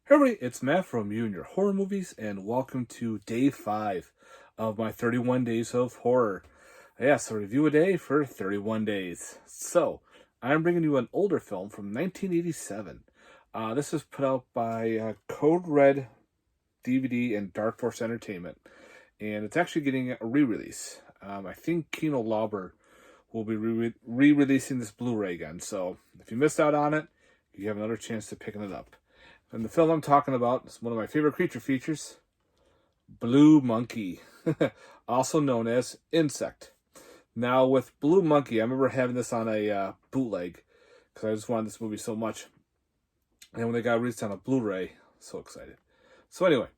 Hey everybody, it's Matt from You and Your Horror Movies, and welcome to day 5 of my 31 Days of Horror. Yes, a review a day for 31 days. So, I'm bringing you an older film from 1987. This is put out by Code Red DVD and Dark Horse Entertainment, and it's actually getting a re-release. I think Kino Lorber will be re-releasing this Blu-ray again, so if you missed out on it, you have another chance to picking it up. And the film I'm talking about is one of my favorite creature features, Blue Monkey, also known as Insect. Now, with Blue Monkey, I remember having this on a bootleg because I just wanted this movie so much. And when they got released on a Blu-ray, so excited. So anyway,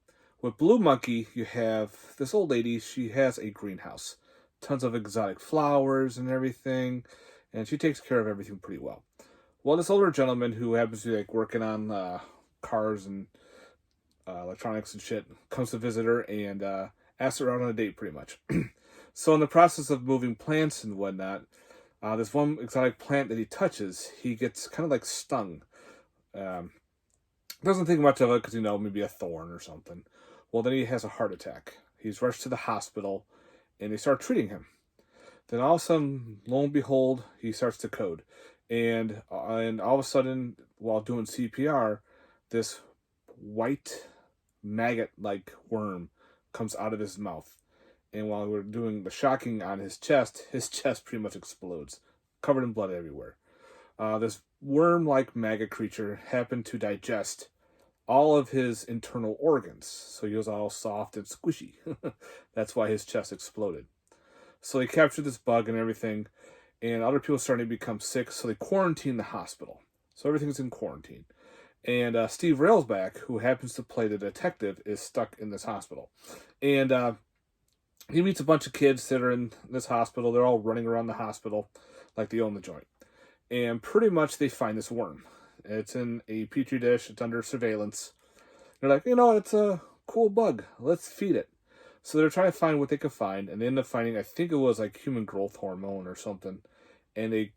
with Blue Monkey, you have this old lady. She has a greenhouse, tons of exotic flowers and everything, and she takes care of everything pretty well. Well, this older gentleman who happens to be like working on cars and electronics and shit comes to visit her and asks her out on a date, pretty much. So in the process of moving plants and whatnot, this one exotic plant that he touches, he gets kind of like stung. Doesn't think much of it because, maybe a thorn or something. Well, then he has a heart attack. He's rushed to the hospital and they start treating him. Then all of a sudden, lo and behold, he starts to code. And all of a sudden, while doing CPR, this white maggot-like worm comes out of his mouth. And while we're doing the shocking on his chest pretty much explodes, covered in blood everywhere. This worm-like maggot creature happened to digest all of his internal organs. So he was all soft and squishy. That's why his chest exploded. So they captured this bug and everything, and other people starting to become sick, so they quarantine the hospital. So everything's in quarantine. And Steve Railsback, who happens to play the detective, is stuck in this hospital. And he meets a bunch of kids that are in this hospital. They're all running around the hospital like they own the joint. And pretty much they find this worm. It's in a petri dish. It's under surveillance. They're like, it's a cool bug. Let's feed it. So they're trying to find what they could find, and they end up finding, I think it was like human growth hormone or something, and they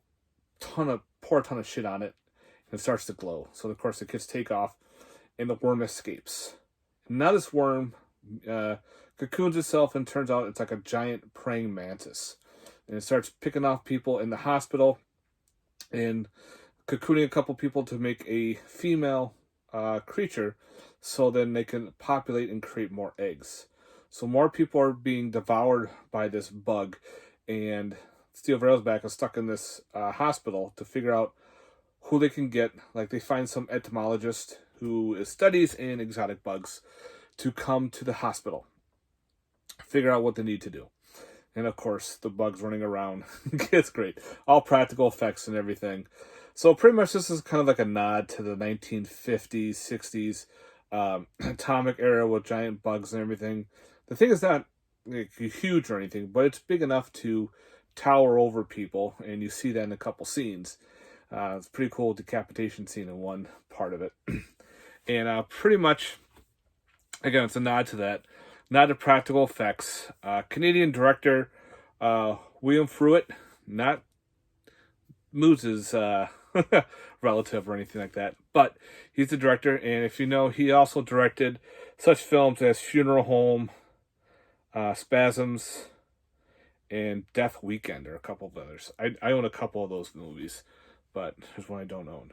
pour a ton of shit on it, and it starts to glow. So of course the kids take off, and the worm escapes. And now this worm cocoons itself, and turns out it's like a giant praying mantis, and it starts picking off people in the hospital, and cocooning a couple people to make a female creature, so then they can populate and create more eggs. So more people are being devoured by this bug, and Steve Railsback is stuck in this hospital to figure out who they can get. Like, they find some entomologist who studies in exotic bugs to come to the hospital, figure out what they need to do. And of course, the bugs running around. It's great. All practical effects and everything. So pretty much this is kind of like a nod to the 1950s, 60s atomic era with giant bugs and everything. The thing is not like huge or anything, but it's big enough to tower over people, and you see that in a couple scenes. It's a pretty cool decapitation scene in one part of it. And pretty much, again, it's a nod to that. Nod to practical effects. Canadian director William Fruitt, not Moose's relative or anything like that, but he's the director, and if you know, he also directed such films as Funeral Home, Spasms, and Death Weekend, or a couple of others. I own a couple of those movies, but there's one I don't own.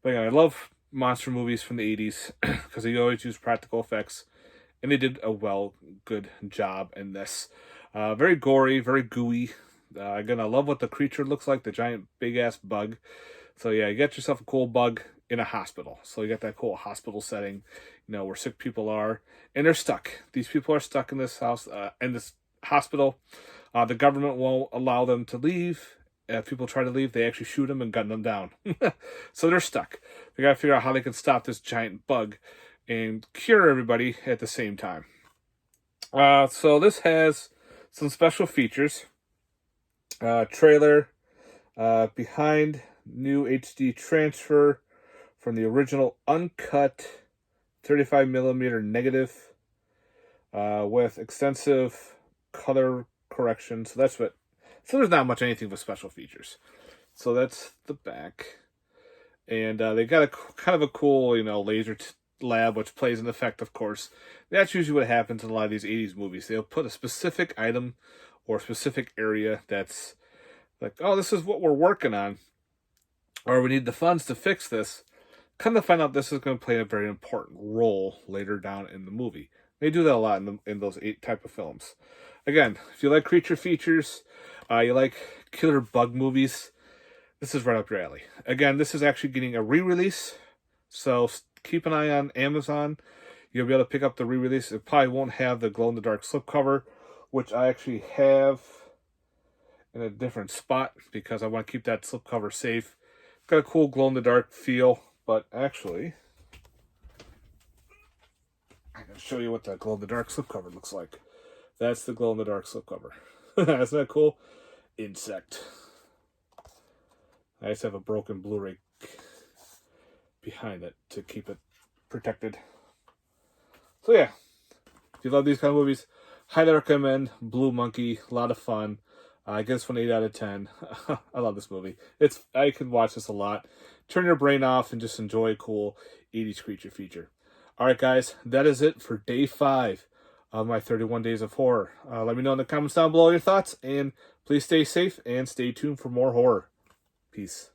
But yeah, I love monster movies from the 80s because they always use practical effects, and they did a good job in this. Very gory, very gooey. Again, I love what the creature looks like, the giant big-ass bug. So yeah, you get yourself a cool bug in a hospital. So you got that cool hospital setting, where sick people are, and they're stuck. These people are stuck in this house, in this hospital. The government won't allow them to leave. If people try to leave, they actually shoot them and gun them down. So they're stuck. They got to figure out how they can stop this giant bug and cure everybody at the same time. So this has some special features. Trailer, behind new HD transfer from the original uncut 35mm negative, with extensive color correction. So there's not much anything with special features. So that's the back. And they got a kind of a cool, laser lab, which plays an effect, of course. That's usually what happens in a lot of these 80s movies. They'll put a specific item or a specific area that's like, oh, this is what we're working on, or we need the funds to fix this. Come to find out, this is going to play a very important role later down in the movie. They do that a lot in those 8 type of films. Again, if you like creature features, you like killer bug movies, this is right up your alley. Again, this is actually getting a re-release, so keep an eye on Amazon. You'll be able to pick up the re-release. It probably won't have the glow-in-the-dark slipcover, which I actually have in a different spot because I want to keep that slipcover safe. Got a cool glow-in-the-dark feel, but actually, I can show you what the glow-in-the-dark slipcover looks like. That's the glow-in-the-dark slipcover. Isn't that cool? Insect. I just have a broken Blu-ray behind it to keep it protected. So yeah, if you love these kind of movies, highly recommend Blue Monkey. A lot of fun. I give this one 8 out of 10. I love this movie. I can watch this a lot. Turn your brain off and just enjoy a cool 80s creature feature. All right, guys, that is it for day 5 of my 31 Days of Horror. Let me know in the comments down below your thoughts, and please stay safe and stay tuned for more horror. Peace.